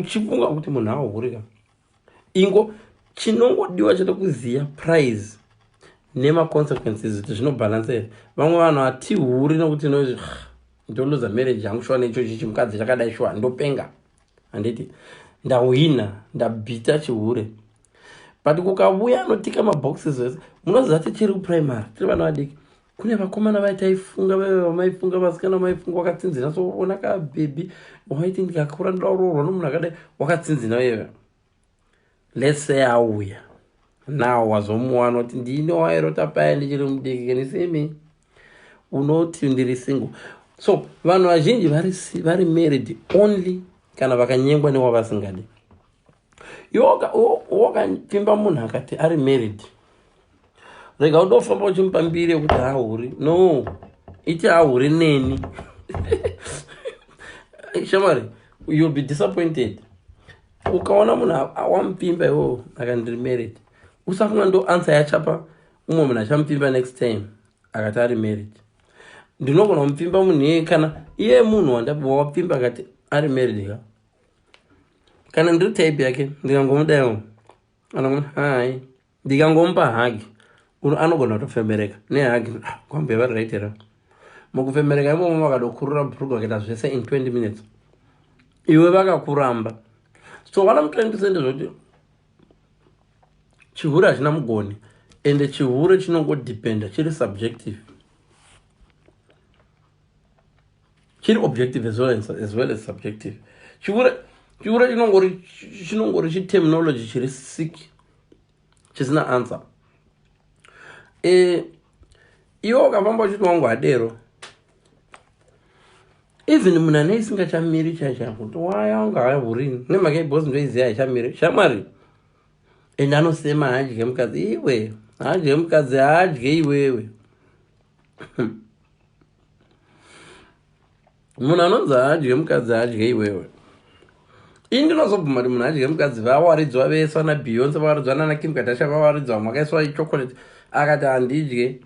uchifunga kuti munhu ahurika ingo chinongodiwa chete kuziya price nemaconsequences kuti zvinobalance here. Vamwe vanhu hatihuri nokuti ndoluza marriage yangu shwa nechochi chimukadzi chakadai shwa ndopenga handiti ndahwina ndabhita chihure. But kukavuya anotika maboxes wese munoziva kuti chiri kuprimary tiri vana vadiki kune vakomana vaitaifunga vamaifunga vasikana vamaifunga wakatsinzina so ona kabhebhi waiti ndikakura ndaurorwa nomunhu akadai wakatsinzina wewe. Let's say auya now wazomuwana kuti ndine wairota paya ndichiri mudiki kenisemi unoti ndiri single. So vanhu vazhinji vari married only kana vakanyengwa newavasingadi. Wakapimba munhu akati ari married rega udofamba uchimupa mbiri yekuti haahuri no iti haahuri neni shamari you'll be disappointed. Ukaona munhu wamupimba iwo akandiri married usafunga ndo answer yachapa umwe munhu achamupimba next time akati ari married. Ndinogona kumupimba munhu iye kana iye munhu wapimba akati ari married kana ndiri type yake ndikangomudaiwo hai ndikangomupa hagi anogona kutofemereka nehagi kwambe varireitera mukufemereka imomo vakadokurura bhurugu vakaita zvese in 20 minutes iwe vakakuramba. So vana mutendisende zvoti chihure hachina mugoni ende chihure chinongodependa chiri subjective chiri objective as well as subjective. Chihure chinongori chiterminology chiri sick chisina answer. Iwo ukafamba uchiti wangu adero even munhu ane isingachamiri chacha kuti waya wanga hahurini nemhaka yebhosi ndoiziva haichamiri shamwari ende anosema haadye mukadzi iwe haadye mukadzi haadye iwewe munhu anonzi haadye mukadzi haadye iwewe. Ini ndinozobvuma kuti munhu adye mukadzi vawaridzwa vese vana Beyonce vawaridzwa nana Kim Kardashian vawaridzwa vamwe vakaiswa chocolate akati handidye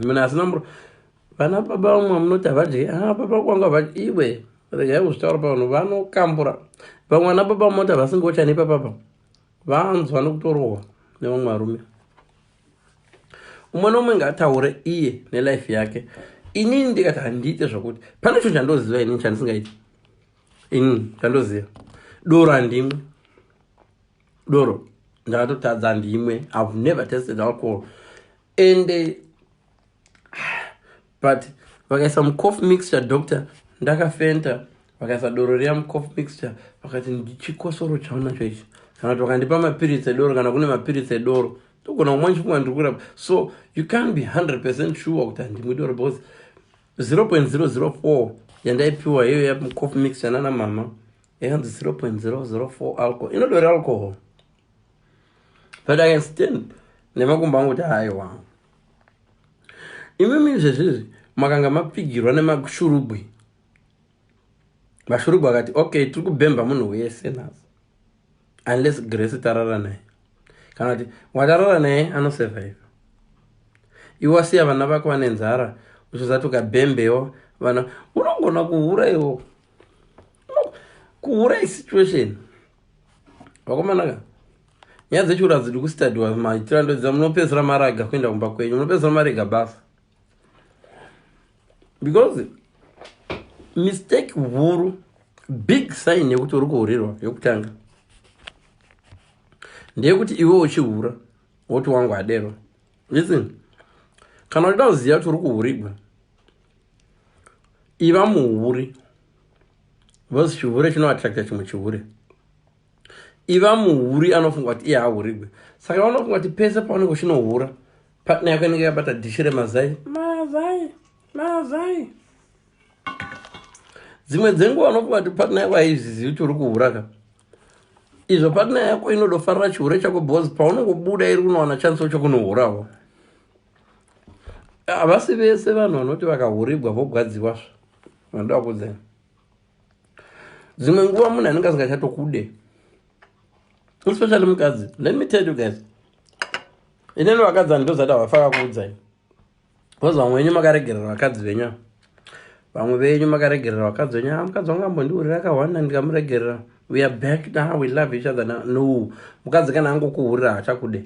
munhu asina vana baba vamwe munoti havadye baba kwanga havadye iwe regai kuzvitaura pavanhu vanokambura vamwe vana baba munoti havasingochanipa papa vanzwa nokutorohwa nevamwe varume. Umwe nomwe ngataure iye nelife yake. Inini ndikati handiite zvokuti pane chinhu chandoziva inini chandisingaiti inini chandoziva doro handimwe doro ndakatotadza handimwe. I've never tested alcohol and but vakaisa mucoffee mixture doctor ndakafenta vakaisa doro riya mucoffee mixture vakati ndichikosoro chaunacho ichi kana kuti vakandipa mapiritsi edoro kana kune mapiritsi edoro togona kumwa nchikunga ndiri kurapa. So you can't be 100% sure kuti handimwe doro because 0.004 yandaipiwa iyo yamucoffee mixture nana mama yakanzi 0.004 alcohol inodori alcohol but I can stand nemakumba angu kuti haiwa imimi zvezvizvi makanga mapigirwa nemashurubwi mashurubwi akati okay tiri kubhemba munhu wese nhasi unless Grace tarara naye kana kuti watarara naye anosurvive. Iwe wasiya vana vako vane nzara uchizati ukabhembewo vana unogona kuhura iwo kuhura isituation vakomanaka nyaya dzechura dziri kustadiwa maitira ndodziva munopedzera maraga kuenda kumba kwenyu munopedzera marega basa because mistake huru big sign yekuti uri kuhurirwa yokutanga ndeyekuti iwe uchihura woti wangu adero. Listen, kana uchida kuziva kuti uri kuhurirwa iva muhuri vose chihure chinoattracta chimwe chihure. Iva muhuri anofunga kuti iye hahurirwe saka vanofunga kuti pese paunenge uchinohura partner yako inenge yabata dhishi remazai mazai. Dzimwe dzenguva vanofunga kuti partner yako haizvizivi kuti uri kuhura izvo partner yako inodofarira chihure chako bhozi paunongobuda iri kunowana chancewo chokunohurawo. Havasi vese vanhu vanoti vakahurirwa vogwadzivazvo vandoda kudzai. Dzimwe nguva munhu anenge asingachatokude especially mukadzi. Let me tell you guys inini vakadzi handozati havafaka kuudzai because vamwe venyu makaregerera vakadzi venyu vamwe venyu makaregerera vakadzi venyu mukadzi wangu ambondiurira akahwana ndikamuregerera we are back now, we love each other now. No, mukadzi kana angokuhurira hachakude.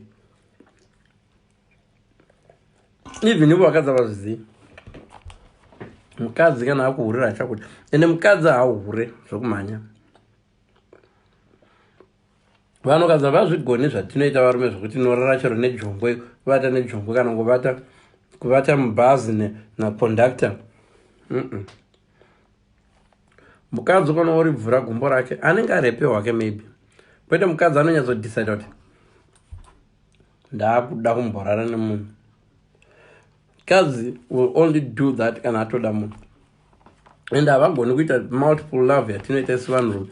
Even ivo vakadzi avazvizivi. Mukadzi kana akuhurira hachakude. Ende mukadzi haahure zvokumhanya. Vanokadzi vazvigoni zvatinoita varume zvokuti tinorara chero nejongwe, kuvata nejongwe kana kuvata mubhazi naconductor. Mukadzi kana uribvura gumbo rake anenge arepe wake maybe. Kwete mukadzi anonyatsodecide kuti ndakuda kumborara nemunhu. Mukadzi will only do that kana atoda munhu. And havagoni kuita multiple love yatinoita sevanhurume.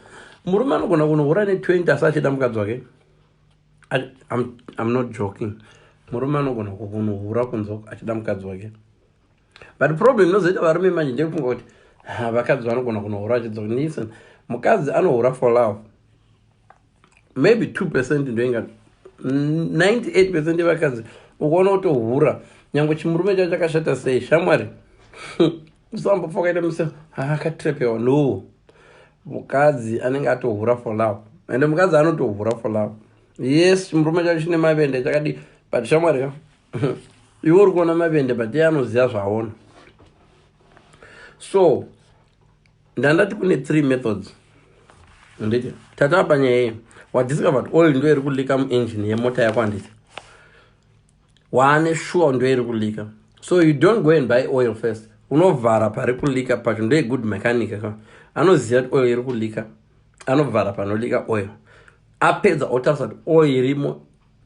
Murume anogona kunohura ne20 asi achida mukadzi wake. I'm not joking. Murume anogona kunohura kunze achida mukadzi wake. But problem inozoita varume manje ndekufunga kuti vakadzi vanogona kunohura achidza kuti listen, mukadzi anohura for love. Maybe 2% ndoinga 98% yevakadzi ukaona kutohura nyange chimurume chacho chakashata sei, shamwari usambofa ukaita museo akatrepewa. No, mukadzi anenge atohura for love, ende mukadzi anotohura for love. Yes, chimurume chacho chine mavende chakadi, but shamwari ka iwe uri kuona mavende but iye anoziva zvaona. So ndandati kune 3 methods. Nditi tata panyaya iyi wadiscovered oil ndo iri kulika muengine yemota yako. Handiti waane sure ndo iri kulika, so you don't go and buy oil first. Unovhara pari kulika pacho. Ndo good mechanic ka anoziva kuti oil iri kulika, anovhara panolika oil. Apedza otarisa kuti oil irimo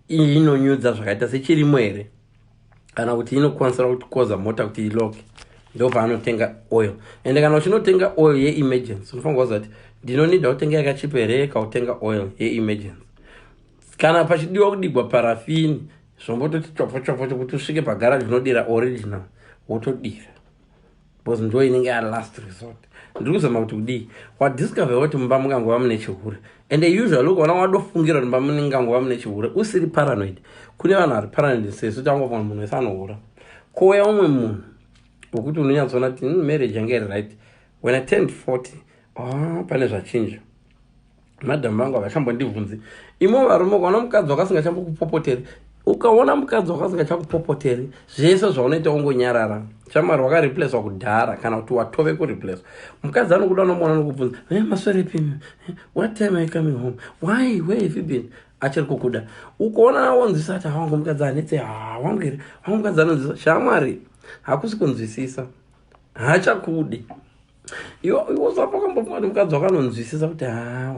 inonyudza zvakaita sechirimo here kana kuti inokwanisa kukoza mota kuti iloke. Ndo paanotenga oil. Ende kana uchinotenga oil ye-emergency unofanira kuziva kuti ndinonida kutenga yakachipa here kautenga oil ye-emergency. Kana pachidiwa kudigwa parafini zvombototi chopo kuti usvike pagaraji unodira original wotodira, because ndo inenge last resort. Ndiri kuzama kuti kudii wadiscover kuti mumba mungangova mune chihure. Ende usually ukaona wadofungira kuti mumba mungangova mune chihure usiri paranoid. Kune vanhu vari paranoid sesu tangofunga munhu wese anohura. Kouya umwe munhu wokuti unonyatsoona kuti marriage yange iri right. When I turned 40 pane zvachinja. Madam vangu havachambondibvunzi imo varume ukaona mukadzi wakasingachambokupopoteri, ukaona mukadzi wakasingachakupopoteri zvese zvaunoita ungonyarara. Shamwari wakareplacewa kudhara kana kuti watove kureplacewa. Mukadzi anokuda unomona nokubvunza maswere pimi, what time are you coming home, why, where have you been, achiri kukuda. Ukaona awonzwisa ati hawangu mukadzi anetse wangu mukadzi anonzwisa, shamwari hakusi kunzwisisa, hachakudi. Iwo zvapo wakambofunga kuti mukadzi wakanonzwisisa kuti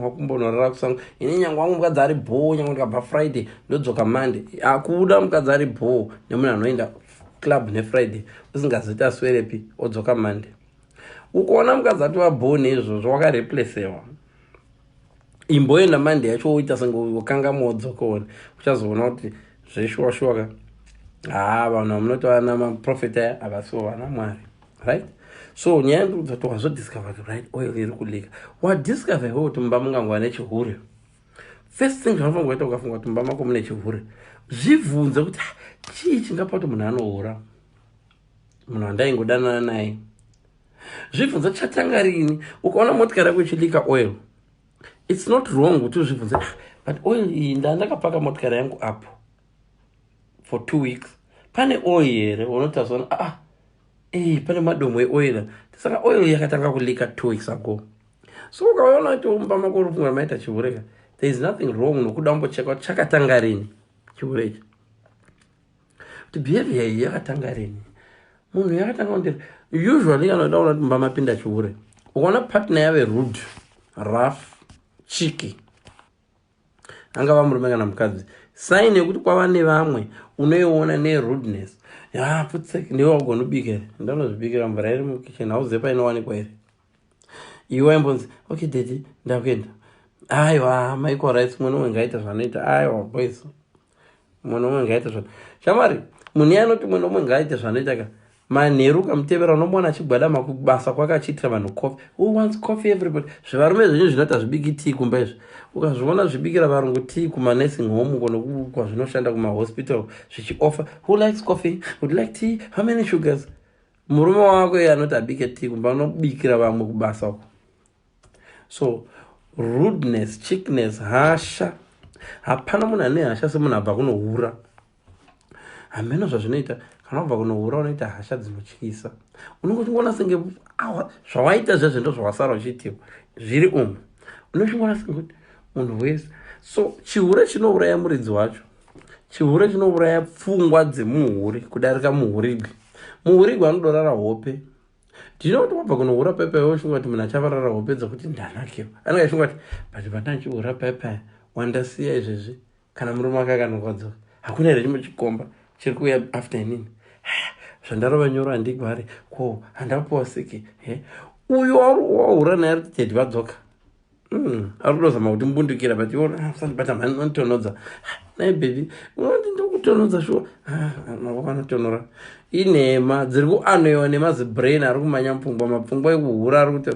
wakumbonorara kusango ini nyange wangu mukadzi ari bhoo, nyange ndikabva Friday ndodzoka Monday. Akuda mukadzi ari bhoo nemunhu anoenda club neFriday usingazoti aswerepi odzoka Monday. Ukaona mukadzi atova bhoo neizvozvo wakareplacewa, imboenda Monday yacho woita senge wakanga modzokaona, uchazoona kuti zveshuwa ka vanhu vamunoti vana maprofita aya havasiwo vana Mwari, right? So nyaya ndikuti wazodiscover right oil iri kulika. Wadiscover kuti mumba mungangova nechihure. First thing zvanofanira kuita ukafunga kuti mumba mako mune chihure, zvibvunze kuti chii chingapa kuti munhu anohura, munhu wandaingodanana naye. Zvibvunze chatanga rini. Ukaona motikari yako ichilika oil, it's not wrong kuti uzvibvunze but oil iyi ndandakapaka motikari yangu apo for 2 weeks, pane oil here unotazoona pane madomo eoil. Saka oil yakatanga kulika 2 weeks ago. So ukaona kuti mumba mako uri kufunga maita chihure, there is nothing wrong nokuda umbocheka kuti chakatanga rini chihure ichi, kuti behavior iyi yakatanga rini, munhu yakatanga ndiri. Usually anoda kuti mumba mapinda chihure, ukaona partner yave rude, rough, cheeky, angava murume kana mukadzi, sign yekuti kwava nevamwe unoiona nerudeness. Putseki ndiwe wagona ubika, ndanozvibikira mvura iri mukitchen, hauzive painowanikwa here. Iwe imbonzi okay daddy ndakuenda, aiwa maiko rights, munhu umwe ngaita zvanoita, aiwa boys munhu umwe ngaita zvano. Shamwari munhu anoti munhu umwe ngaite zvanoita ka manheru kamutevera unomona achigwadama kubasa kwake achiitira vanhu coffee. Who wants coffee everybody? Zvivarume zvenyu zvinoita zvibiki tea kumba izvi, ukazviona zvibikira varungu tea kumanursing home kwazvinoshanda kumahospital zvichioffer who likes coffee, would like tea, how many sugars. Murume wako iye anoti abike tea kumba unobikira vamwe kubasa uko. So rudeness, chickness, hasha. Hapana munhu ane hasha semunhu abva kunohura. Hameno zvazvinoita kana wabva kunohura unoita hasha dzinotyisa. Unongochingona senge zvawaita zvazvo ndo zvawasara uchitiwa zviri umu. Unochingona senge kuti munhu wese. So chihure chinouraya muridzi wacho. Chihure chinouraya pfungwa dzemuhuri kudarika muhurigwi. Muhurigwi anodorara hope. Ndino kuti wabva kunohura pepe woshinga kuti munhu achavarara hope dzokuti ndanakiwa. Anenge achinga kuti but pandanchihura pepe wandasiya izvezvi kana murume akakanokwadzoka. Hakuna here chimuchikomba chiri kuuya after inini. Zvandarova nyoro handigwari ko handapuwa siki. Uyu wahura naye ari kuti vadzoka. Ari kutozama kuti mbundukira but iwona bata mani notonodza. Naye baby unoti ndikutonodza shuwa. Wanotonora. Inhema dziri kuanoiwa nemazibrain ari kumanya mupfungwa mapfungwa ekuhura ari kuti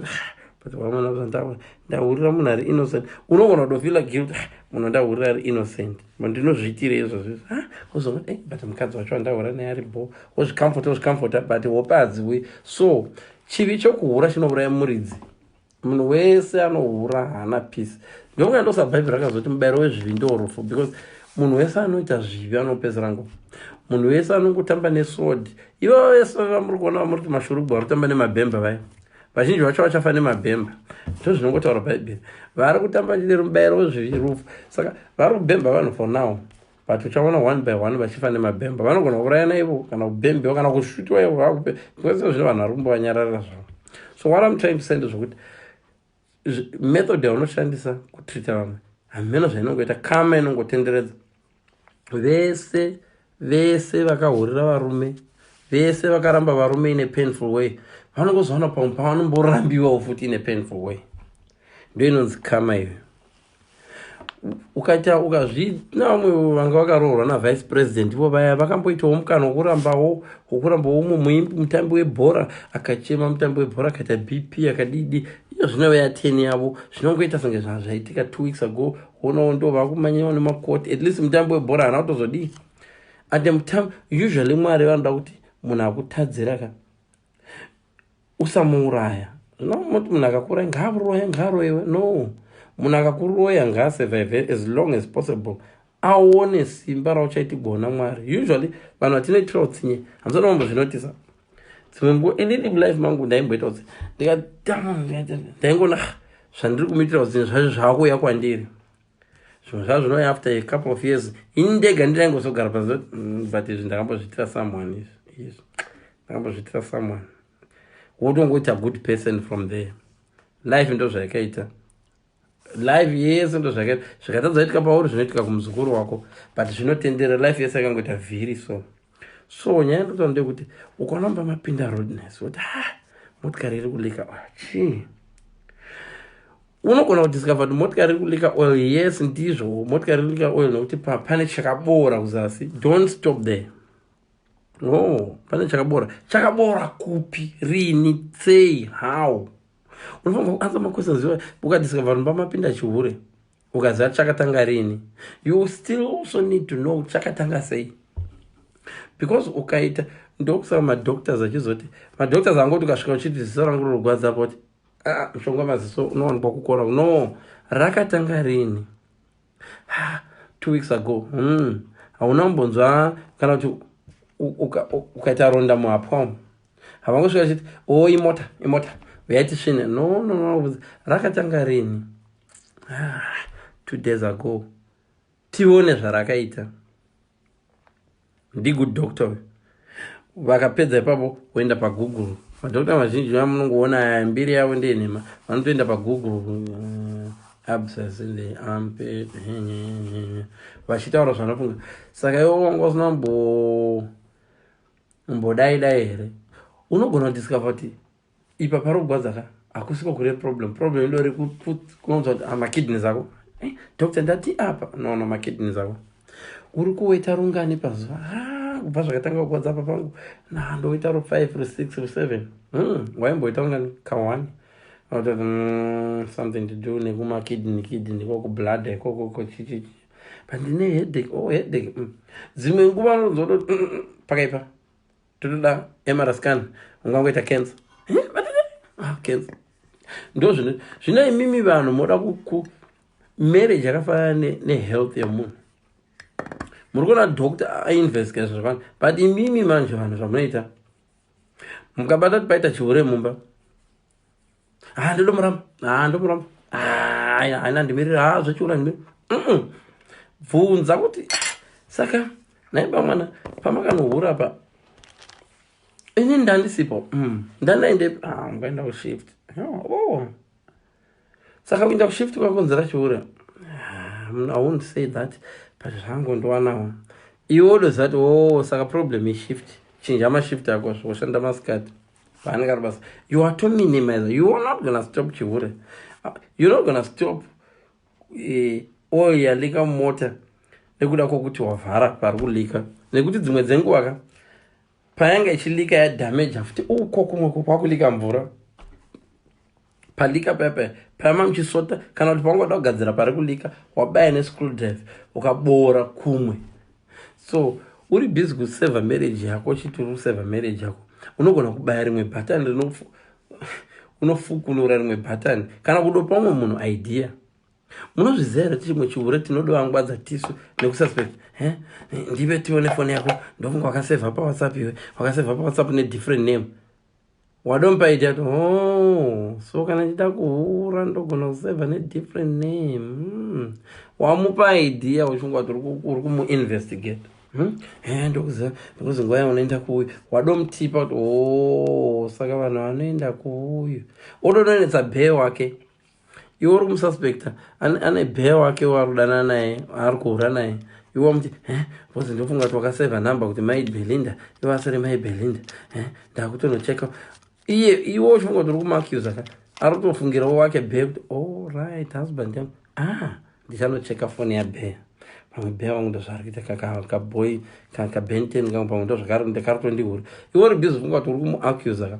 but wamona kuti ndahurira munhu ari innocent. Unogona kutofila guilt munhu ndahurira ari innocent. Ndinozviitire izvozvo. Uzongoti but mukadzi wacho andahura naye ari bo. Wozvikamfota but hope hadziwi. So chivi chokuhura chinouraya muridzi. Munhu wese anohura hana peace. Ndokunge ndosa Bible rakazoti mubayiro wezvivi ndorufu because munhu wese anoita zvivi anopedzera ngoma. Munhu wese anongotamba nesword. Ivo vese vamuri kuona vamuri kuti mashurugwa vari kutamba nemabhemba vaya. Vazhinji vacho vachafa nemabhemba. Ndizvo zvinongotaura Bible. Vari kutamba mubayiro wezvivi rufu. Saka vari kubhemba vanhu for now. But uchaona one by one vachifa nemabhemba. Vanogona kuurayana ivo kana kubhembewa kana kushutiwa ivo. Kwese zvino vanhu vari kumbovanyararira zvavo. So what I'm trying to say ndezvokuti method yaunoshandisa kutrita vamwe hameno zvainongoita kama inongotenderedza vese vakahurira varume vese vakaramba varume in a painful way vanongozoona pamwe pavanomborambiwawo futi in a painful way. Ndo inonzi kama iyo. Ukaita ukazvina vamwe vanga vakaroorwa navice president ivo vaya vakamboitawo mukana wokurambawo mutambi webhora akachema mutambi webhora akaita BP akadidi. Iyo zvinova 10 yavo zvinongoita senge zvaitika 2 weeks ago. Unowo ndo vakumanyawo nemakoti at least mutambi webhora haana kutozodii ande mutambi usually Mwari vanoda kuti munhu akutadzira usamuuraya. Zvinomoti munhu akakura ngaaroiwe no. Munhu akakuroya ngaasurvive as long as possible. Aone simba rauchaitigwa na Mwari. Usually vanhu vatinoitira utsinye hamsana mambo zvinotisa. Dzimwe nguva inini mulife mangu ndaimboita utsinye ndaingona zvandiri kumuitira utsinye zvacho zvaakuuya kwandiri. Zvimwe zvazvo zvinouya after a couple of years. Ini ndega ndiraingozogara pasi but izvi ndakambozviitira someone izvi. Ndakambozviitira someone. Wotongoita good person from there. Life ndo zvaikaita. Life yese ndo zvakatadza itika pauri zvinoitika kumuzukuru wako but zvinotendera life yese yakangoita vhiri so nyaya ndotwa ndekuti ukaona mapinda rudeness kuti motikari iri kulika chii unogona kudiscover kuti motikari iri kulika oil. Yes ndizvo motikari iri kulika oil nokuti pane chakabora kuzasi. Don't stop there. No, pane chakabora kupi rini sei how unofanira kuansa makwestions iwayo ukadiscover kuti pamapinda chihure ukaziva chakatanga rini. You still also need to know chakatanga sei because ukaita ndokusaka madoctors achizoti madoctors angoti ukasvika uchiti ziso rangu ririkugwadza poti mushonga maziso unowanikwa kukora no rakatanga rini 2 weeks ago. Hauna kumbonzwa kana kuti ukaita ronda muhapwa havangosvika chiti imota yaiti svine no rakatanga rini 2 days ago. Tione zvarakaita. Ndi good doctor vakapedza ipapo woenda paGoogle. Madokta mazhinji vamunongoona mbiri yavo ndenhema vanotoenda paGoogle abscess in the armpit vachitaura zvanofunga. Saka iwo wanga usina mbodai here unogona kudiscover kuti ipa pari kugwadza hakusiko kure problem indori kunonzwa kuti makidneys ako doctor ndati apa no makidneys ako uri kuweta rungani pazuva kubva zvakatanga kugwadza apa pangu ndoita ro 5 ro 6 ro 7 waimboita rungani ka1 something to do nekumakidney kokublood ikoko chichichi but ndine headache dzimwe nguva unonzwa pakaipa totoda MRI scan ungangoita cancer cancer ndo zvino imimi vanhu moda marriage yakafanana nehealth yemunhu. Muri kuona doctor ainvestigate zvakana, but imimi manje vanhu zvamunoita mukabata kuti paita chihure mumba, ndomuramba haina ndimirira zvechiura ndimirira bvunza kuti saka naimba mwana pamakanohura pa ini ndandisipo ndandaende ngaenda kushift saka kuenda kushift kwakonzera chihure. I won't say that, but zvangu ndowanawo iwe odozati saka problem ishift, chinja mashift yako woshanda masikati paanenge ari basa. You are to minimize. You are not gonna stop chihure. You're not gonna stop oil yalika mota nekuda kwokuti wavhara pari kulika, nekuti dzimwe dzenguva payanga ichilika yadamage futi uko kumwe kwakulika mvura palika pepe payama mchisota, kana kuti pangoda kugadzira pari kulika wabaya nescrewdriver ukaboora kumwe. So uri busy kuseva marriage yako, chiti uri kuseva marriage yako unogona kubaya rimwe button unofukunura rimwe button kana kudopa umwe munhu idea. Munozviziva here chimwe chihure tinodovangwadza tisu nekususpect ndive tione foni yako ndofunga wakaseva pawhatsapp iwe wakaseva pawhatsapp nedifferent name wadomupa idea kuti so kana ndichida kuhura ndogona kuseva nedifferent name. Wamupa idea uchifunga kuti uri kumuinvestigate. Ndokuziva ndokuzi nguva unoenda kuuyu wadomutipa kuti saka vanhu vanoenda kuuyu odononetsa bhee wake. Iwe uri kumususpecta ane bhee wake warudana naye ari kuhura naye, iwe wamuti bhozi ndofunga kuti wakaseva namba kuti mai Belinda, iwe asiri mai Belinda, ndakutonocheka iwe uchifunga kuti uri kumaaccusa ari kutofungirawo wake bhee kuti right husband yangu ndichanocheka foni yabhee pamwe bhee wangu ndozvaari kuita kabhoi kabenten kangu pamwe ndozvakari ndakaritondihura. Iwe uri busy funga kuti uri kumuaccusa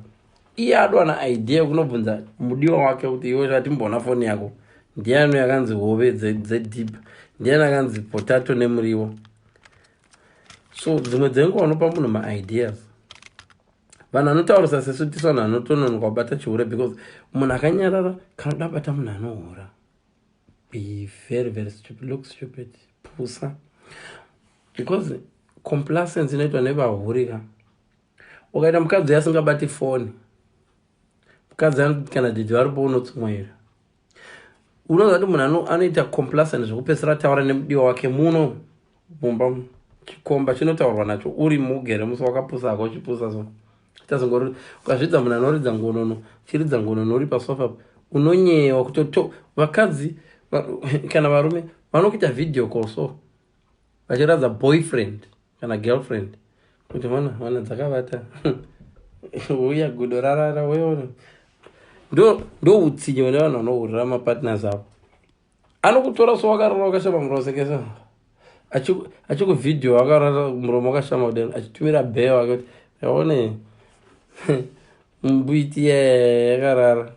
iye adwana idea kunobvunza mudiwa wake kuti iwe zvati mbona foni yako ndiano yakanzi hove dzedip, ndiano yakanzi potato nemuriwo. So dzimwe dzenguva unopa munhu maideas. Vanhu anotaurisa sesu tisu vanhu anotononoka kubata chihure because munhu akanyarara kana kuda bata munhu anohura. Be very very stupid, look stupid, pusa. Because complacence inoitwa nevahurika. Ukaita mukadzi asingabati foni, mukadzi anoti kana dhidhi varipo unotsumwaira, unoziva kuti munhu anoita complacent zvekupedzisira taura nemudiwa wake muno mumba chikomba chinotaurwa nacho uri mugere musi wakapusa hako uchipusa so tazongori ukazvidza munhu anoridza ngonono chiridza ngonono uri pasofa unonyewa kutoto. Vakadzi kana varume vanokuita video call so vachiradza boyfriend kana girlfriend kuti mana dzakavata uya gudo rarara weona. Ndo utsinye nevanhu vanohurira mapartners avo. Anokutora so wakarara wakashama muromo sekesa achikuvidhio wakarara muromo wakashama kudeni achitumira bhee wake kuti yaone mbuiti yakarara.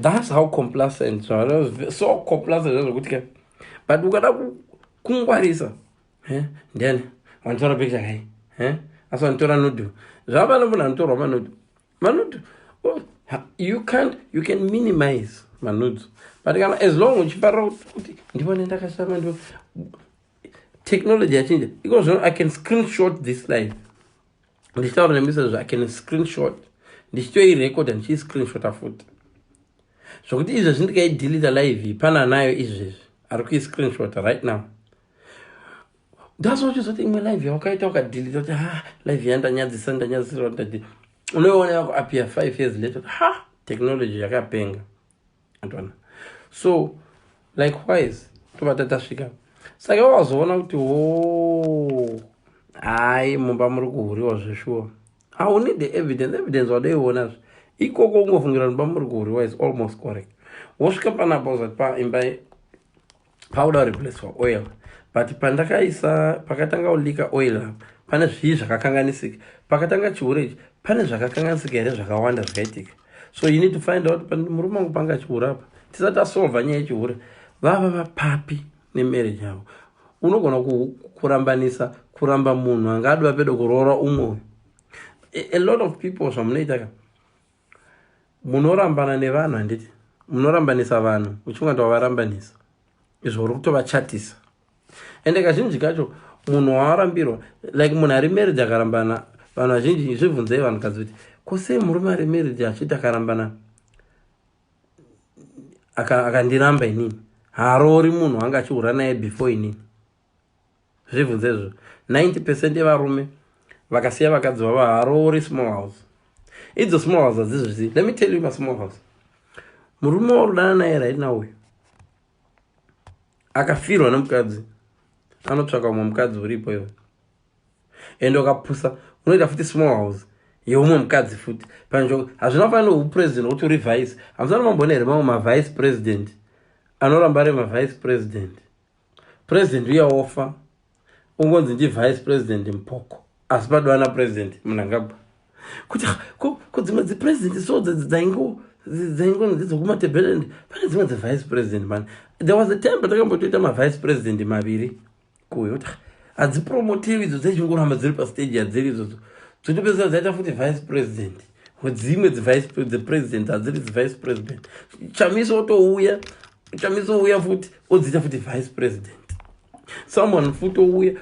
That's how complacent, so complacent zvokuti but ukada kungwarisa ndiani wanotora picture kai asi wanotora nudu zvava nemunhu anotorwa manudu you can minimize manudu, but kana as long uchiparira kuti ndivone ndakashama ndo technology yachinja iko zvino I can screenshot this live ndichitaura nemessage I can screenshot ndichitoirecorda ndichiiscreenshota futi zvokuti izvezvi ndikaidelita live pana nayo izvezvi ari kuiscreenshota right now. That's what you said in my live. Wakaita ukadelete kuti live ndanyadzisira ndati unoiona yako appear 5 years later technology yakapenga antwana. So likewise tobata tasvika saka wazoona kuti mumba muri kuhuriwa zveshuwa hauni the evidence wadoiona ikoko ungofungira mumba muri kuhuriwa is almost correct. Wosvika panapo uzati paimba pauda replace for oil, but pandakaisa pakatanga ulika oil pane zvii zvakakanganisika, pakatanga chihure pane zvakakanganisika here zvakawanda zvakaitika. So you need to find out murume wangu panga chihure apa tisati tasolva nyaya yechihure vava vapapi nemarriage yavo. Unogona kurambanisa kuramba munhu angadwa pedo kuroora umwe a lot of people zvamunoita munorambana nevanhu handiti munorambanisa vanhu uchingati wavarambanisa izvo uri kutovachatisa ende kazhinji kacho munhu waarambirwa like munhu ari married akarambana vanhu vazhinji zvibvunzei vanhukadzi kuti kosei murume ari married achiti akarambana akandiramba inini haarori munhu anga achiura naye before inini zvibvunze izvo 90% yevarume vakasiya vakadzi vavo haarori small house idzo small house hadzizvisi. Let me tell you my small house. Murume warudana naye right now uyu akafirwa nemukadzi anotsvaka umwe mukadzi uripo iwe ende ukapusa unoita futi small house yeumwe mukadzi futi panzvimbo hazvina kufanira upresident kuti uri vice hamusana mambonere mamwe mavice president anoramba ari mavice president president uyaofa ungonzi ndivice president mpoko asi padwana president munangabva kuti dzimwe dzipresident so dzaingo ndidzokumatebhelendi pane dzimwe dzivice president man. There was a time patakambotoita mavice president maviri kuyo kuti hadzipromotiwi idzo dzechingoramba dziri pastage hadziri idzodzo dzotopedzisa dzaita futi vice president dzimwe dzipresident hadziri dzivice president chamisa otouya futi odziita futi vice president someone futi ouya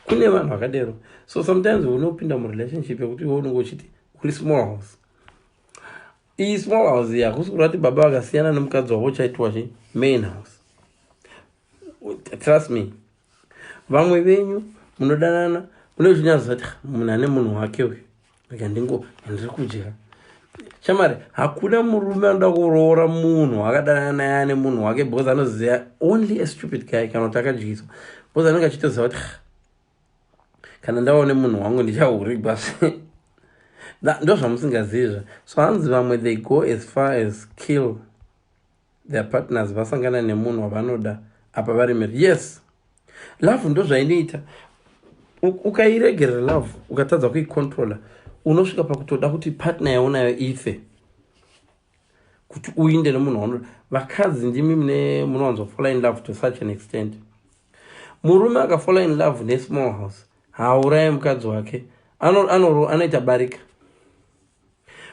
kune vanhu vakadero. So sometimes unopinda murelationship yekuti iwe unenge uchiti uri small house. Iyi small house iyi hakusi kurati baba vakasiyana nemukadzi wavo chaitwa main house. Trust me, vamwe venyu munodanana munochinyadza kuti munhu ane munhu wake uyu ndiri kudya shamari. Hakuna murume anoda kuroora munhu akadanana naye ane munhu wake because anoziva only a stupid guy kana kuti akadyiswa because anenge achitoziva kuti kana ndaone munhu wangu ndichauri basi ndo zvamusingazizva. So hanzi vamwe they go as far as kill their partners vasangana nemunhu wavanoda apa vari married. Yes, love ndo zvainoita. Ukairegera love ukatadza kuicontrola unosvika pakutoda kuti partner yaunayo ife kuti uinde nemunhu wanoda. Vakadzi ndimi munowanzofolla in love to such an extent. Murume akafolla in love nesmall house haurayi mukadzi wake anoita barika